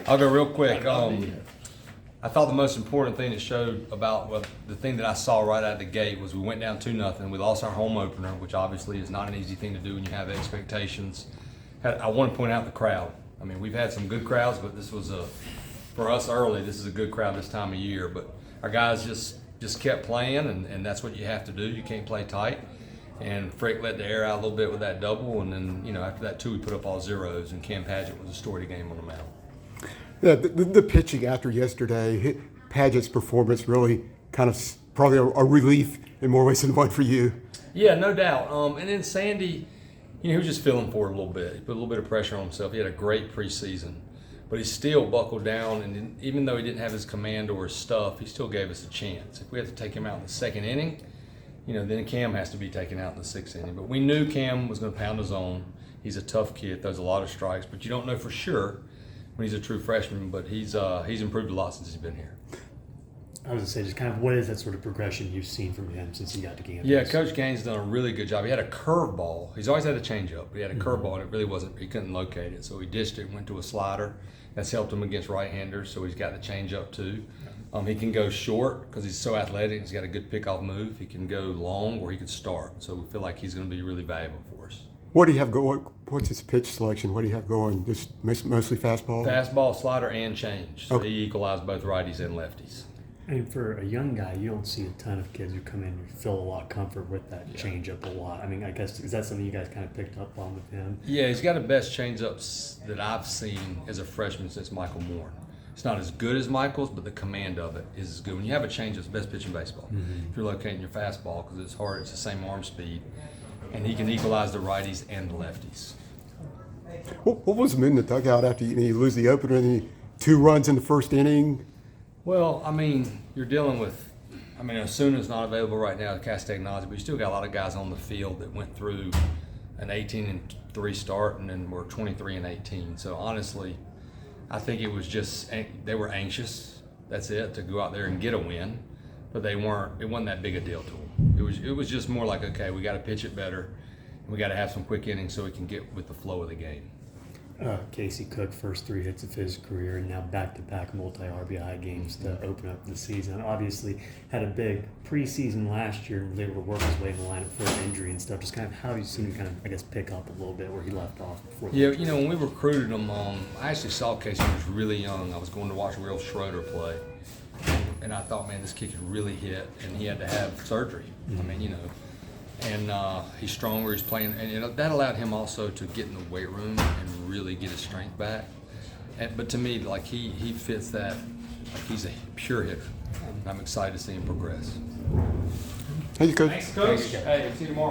I'll go real quick. I thought the most important thing it showed about the thing that I saw right out of the gate was we went down 2-0. We lost our home opener, which obviously is not an easy thing to do when you have expectations. I want to point out the crowd. I mean, we've had some good crowds, but this was for us early, this is a good crowd this time of year. But our guys just kept playing, and that's what you have to do. You can't play tight. And Frick let the air out a little bit with that double, and then, after that too, we put up all zeros, and Cam Padgett was a story of the game on the mound. Yeah, the pitching after yesterday, Padgett's performance really kind of probably a relief in more ways than one for you. Yeah, no doubt. And then Sandy, he was just feeling for it a little bit. He put a little bit of pressure on himself. He had a great preseason, but he still buckled down. And even though he didn't have his command or his stuff, he still gave us a chance. If we had to take him out in the second inning, then Cam has to be taken out in the sixth inning. But we knew Cam was going to pound his own. He's a tough kid, throws a lot of strikes, but you don't know for sure when he's a true freshman. But he's improved a lot since he's been here. I was going to say, just kind of what is that sort of progression you've seen from him since he got to campus? Yeah, Coach Gaines done a really good job. He had a curveball. He's always had a changeup, but he had a curveball, and it really wasn't. He couldn't locate it, so he dished it and went to a slider. That's helped him against right-handers, so he's got the changeup too. He can go short because he's so athletic. He's got a good pickoff move. He can go long, or he can start. So we feel like he's going to be really valuable for us. What do you have going? What's his pitch selection? What do you have going? Just mostly fastball? Fastball, slider, and change. So he equalized both righties and lefties. And for a young guy, you don't see a ton of kids who come in and feel a lot of comfort with that changeup a lot. I mean, I guess, is that something you guys kind of picked up on with him? Yeah, he's got the best changeups that I've seen as a freshman since Michael Moore. It's not as good as Michael's, but the command of it is as good. When you have a change, it's the best pitch in baseball. If you're locating your fastball, because it's hard, it's the same arm speed, and he can equalize the righties and the lefties. What was in the dugout after you lose the opener and 2 runs in the first inning? Well, I mean, you're dealing with, Osuna's not available right now to Castagnazzi, but you still got a lot of guys on the field that went through an 18-3 start and then were 23-18. So honestly, I think it was just, they were anxious, that's it, to go out there and get a win, but it wasn't that big a deal to them. It was just more like, okay, we got to pitch it better, and we got to have some quick innings so we can get with the flow of the game. Casey Cook, first 3 hits of his career, and now back-to-back multi-RBI games to open up the season. Obviously, had a big preseason last year and was able to work his way in the lineup for an injury and stuff. Just kind of how have you seen him kind of, I guess, pick up a little bit where he left off before? Yeah, when we recruited him, I actually saw Casey when he was really young. I was going to watch Will Schroeder play, and I thought, man, this kid could really hit, and he had to have surgery. And he's stronger, he's playing, and that allowed him also to get in the weight room and really get his strength back. But to me, like he fits that, like he's a pure hitter. And I'm excited to see him progress. Thank you, Coach. Thanks, Coach. Hey, see you tomorrow.